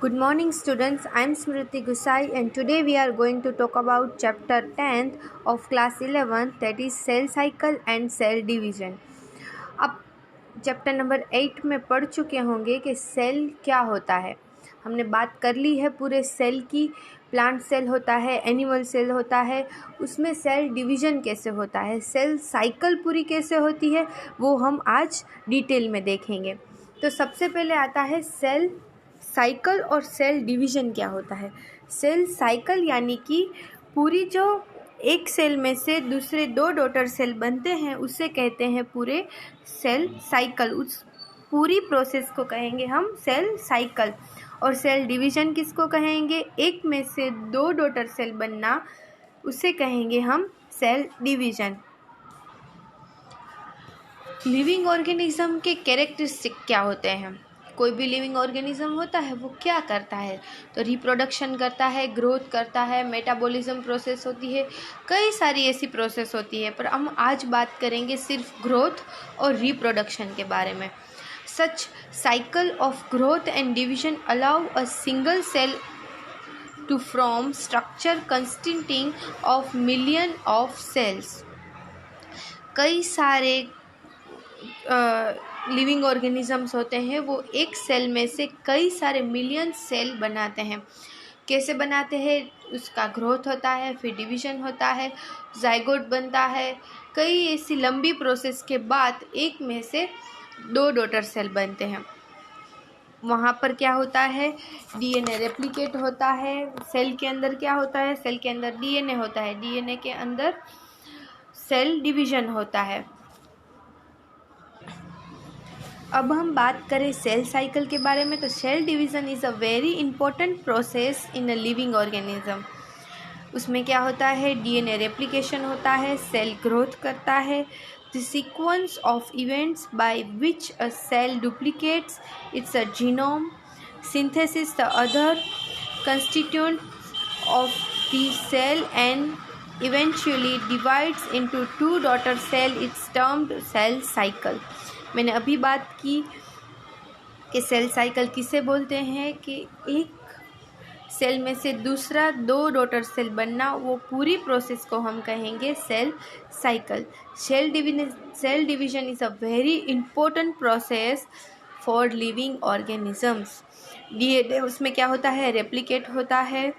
Good morning students, I am Smriti Gusai and today we are going to talk about chapter 10th of class 11, that is cell cycle and cell division. अब chapter number 8 में पढ़ चुके होंगे कि cell क्या होता है। हमने बात कर ली है पूरे सेल की। प्लांट सेल होता है, एनिमल सेल होता है, उसमें सेल डिवीज़न कैसे होता है, सेल साइकिल पूरी कैसे होती है, वो हम आज डिटेल में देखेंगे। तो सबसे पहले आता है सेल साइकिल और सेल डिवीज़न क्या होता है। सेल साइकिल यानी कि पूरी जो एक सेल में से दूसरे दो डॉटर सेल बनते हैं उसे कहते हैं पूरे सेल साइकिल। उस पूरी प्रोसेस को कहेंगे हम सेल साइकिल। और सेल डिवीज़न किसको कहेंगे? एक में से दो डॉटर सेल बनना, उसे कहेंगे हम सेल डिवीज़न। लिविंग ऑर्गेनिज्म के कैरेक्टरिस्टिक क्या होते हैं? कोई भी लिविंग ऑर्गेनिज्म होता है वो क्या करता है? तो रिप्रोडक्शन करता है, ग्रोथ करता है, मेटाबॉलिज्म प्रोसेस होती है, कई सारी ऐसी प्रोसेस होती है, पर हम आज बात करेंगे सिर्फ ग्रोथ और रिप्रोडक्शन के बारे में। Such cycle of growth and division allow a single cell to form structure consisting of million of cells। कई सारे लिविंग ऑर्गेनिजम्स होते हैं, वो एक सेल में से कई सारे मिलियन सेल बनाते हैं। कैसे बनाते हैं? उसका ग्रोथ होता है, फिर डिवीज़न होता है, जाइगोट बनता है, कई ऐसी लंबी प्रोसेस के बाद एक में से दो डॉटर सेल बनते हैं। वहाँ पर क्या होता है? डीएनए रेप्लिकेट होता है। सेल के अंदर क्या होता है? सेल के अंदर डीएनए होता है, डीएनए के अंदर सेल डिवीज़न होता है। अब हम बात करें सेल साइकिल के बारे में, तो cell division is a very important process in a living organism. उसमें क्या होता है? डीएनए रेप्लिकेशन होता है, सेल ग्रोथ करता है। The sequence of events by which a cell duplicates its a genome, synthesis the other constituent of the cell and eventually divides into two daughter cell, it's termed cell cycle. मैंने अभी बात की कि cell cycle किसे बोलते हैं, कि एक सेल में से दूसरा दो डॉटर सेल बनना, वो पूरी प्रोसेस को हम कहेंगे cell cycle. Cell division is a very important process for living organisms. DNA उसमें क्या होता है? रेप्लिकेट होता है,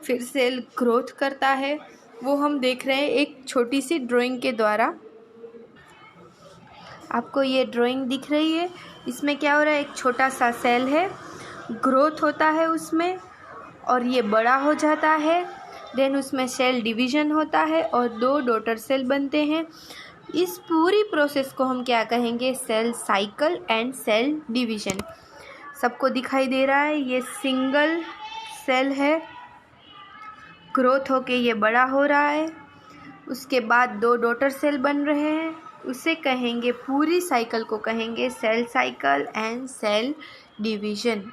फिर सेल ग्रोथ करता है। वो हम देख रहे हैं एक छोटी सी ड्राइंग के द्वारा। आपको ये ड्राइंग दिख रही है, इसमें क्या हो रहा है? एक छोटा सा सेल है, ग्रोथ होता है उसमें और ये बड़ा हो जाता है। देन उसमें सेल डिवीज़न होता है और दो डॉटर सेल बनते हैं। इस पूरी प्रोसेस को हम क्या कहेंगे? Cell cycle and cell division. सबको दिखाई दे रहा है, ये सिंगल सेल है, ग्रोथ होके ये बड़ा हो रहा है, उसके बाद दो डॉटर सेल बन रहे हैं, उसे कहेंगे, पूरी साइकिल को कहेंगे cell cycle and cell division.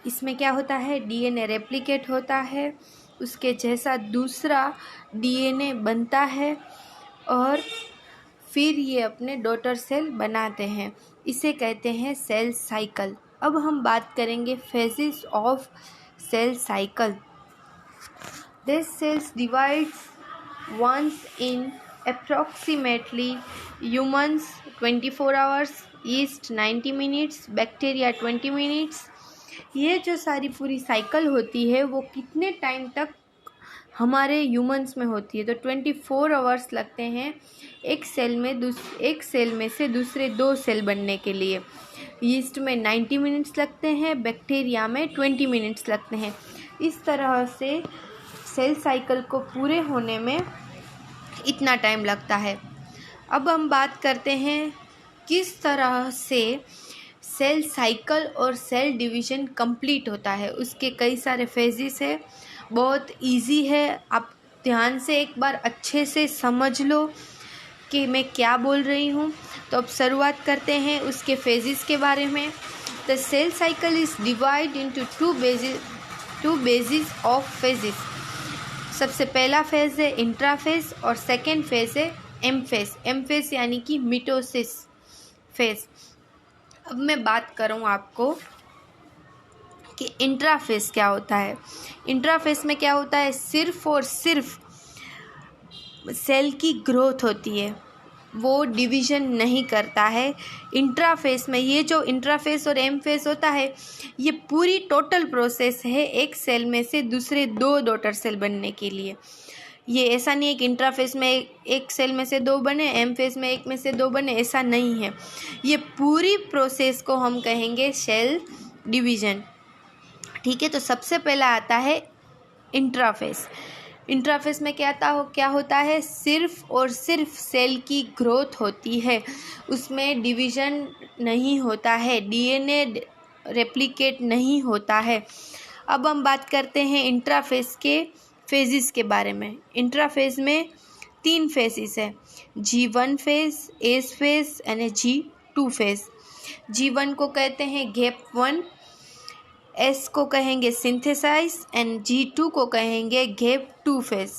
इसमें क्या होता है? डीएनए रेप्लिकेट होता है, उसके जैसा दूसरा डीएनए बनता है और फिर ये अपने डॉटर सेल बनाते हैं, इसे कहते हैं सेल साइकिल। अब हम बात करेंगे phases of cell cycle. These cells divides once in approximately humans 24 hours, yeast 90 minutes, bacteria 20 minutes. ये जो सारी पूरी साइकिल होती है वो कितने टाइम तक हमारे ह्यूमंस में होती है? तो 24 आवर्स लगते हैं एक सेल में से दूसरे दो सेल बनने के लिए। यीस्ट में 90 मिनट्स लगते हैं, बैक्टीरिया में 20 मिनट्स लगते हैं। इस तरह से सेल साइकिल को पूरे होने में इतना टाइम लगता है। अब हम बात करते हैं किस तरह से सेल साइकिल और सेल डिवीज़न कंप्लीट होता है। उसके कई सारे फेजेस है, बहुत इजी है। आप ध्यान से एक बार अच्छे से समझ लो कि मैं क्या बोल रही हूँ। तो अब शुरुआत करते हैं उसके फेजेस के बारे में। The cell cycle is divide into two basis of phases. सबसे पहला फेज़ है इंट्राफेज और सेकेंड फेज़ है एम फेस यानी कि मिटोसिस फेस। अब मैं बात करूँ आपको कि इंट्राफेस क्या होता है। इंट्राफेस में क्या होता है, सिर्फ और सिर्फ सेल की ग्रोथ होती है, वो डिवीज़न नहीं करता है। इंट्राफेस में ये जो इंट्राफेस और एम फेस होता है, ये पूरी टोटल प्रोसेस है एक सेल में से दूसरे 2 डॉटर सेल बनने के लिए। ये ऐसा नहीं है कि इंट्राफेस में एक सेल में से 2 बने, एम फेस में एक में से 2 बने, ऐसा नहीं है। ये पूरी प्रोसेस को हम कहेंगे सेल डिवीज़न। ठीक है, तो सबसे पहला आता है इंट्राफेस। इंट्राफेस में क्या होता है, सिर्फ और सिर्फ सेल की ग्रोथ होती है, उसमें डिवीज़न नहीं होता है, डीएनए रेप्लिकेट नहीं होता है। अब हम बात करते हैं इंट्राफेस के फेजेस के बारे में। इंट्राफेस में 3 फेजेस है, G1 फेज, एस फेज यानी G2 फेज। G1 को कहते हैं गैप 1, एस को कहेंगे सिंथेसाइज एंड G2 को कहेंगे गैप 2 फेज।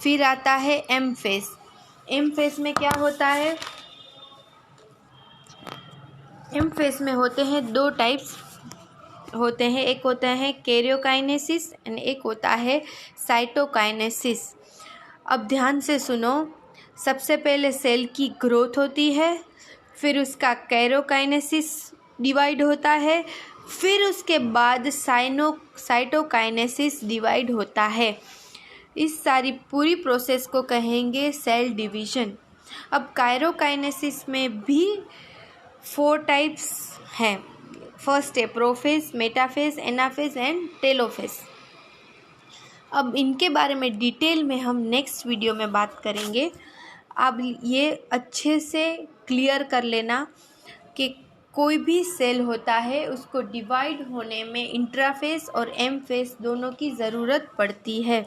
फिर आता है एम फेज। एम फेज में क्या होता है, एम फेज में होते हैं 2 टाइप्स होते हैं, एक होता है कैरियोकाइनेसिस एंड एक होता है साइटोकाइनेसिस। अब ध्यान से सुनो, सबसे पहले सेल की ग्रोथ होती है, फिर उसका कैरियोकाइनेसिस डिवाइड होता है, फिर उसके बाद साइटोकाइनेसिस डिवाइड होता है। इस सारी पूरी प्रोसेस को कहेंगे सेल डिवीज़न। अब कैरियोकाइनेसिस में भी 4 टाइप्स हैं। फर्स्ट है prophase, metaphase, anaphase and telophase. अब इनके बारे में डिटेल में हम नेक्स्ट वीडियो में बात करेंगे। आप ये अच्छे से क्लियर कर लेना कि कोई भी सेल होता है उसको डिवाइड होने में इंट्राफेज और एम फेज दोनों की ज़रूरत पड़ती है।